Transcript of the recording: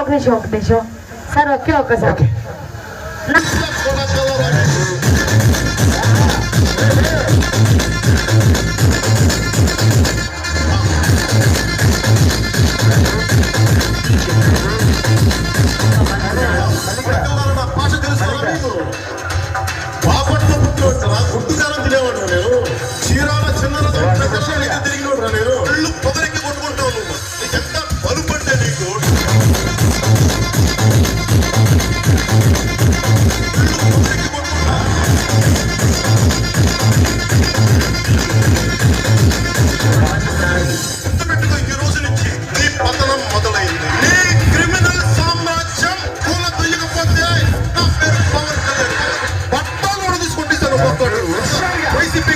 ఒక నిమిషం sir, okay ఒక్కసారి బాపట్ల పుట్టిన గుడ్డుకాలం తినేవాడు నేను. చీరాల చిన్న తిరిగినోడు నేను. కళ్ళు పొదరికి కొట్టుకుంటావు నువ్వు. ఎంత బలుపంటే నీకు. గుర్తుపెట్టుకో, ఈ రోజు నుంచి నీ పతనం మొదలైంది. నీ క్రిమినల్ సామ్రాజ్యం పూల దుయ్యకపోతే నా పేరు పవన్ కళ్యాణ్. పట్టాలు కూడా తీసుకుంటాను వైసీపీ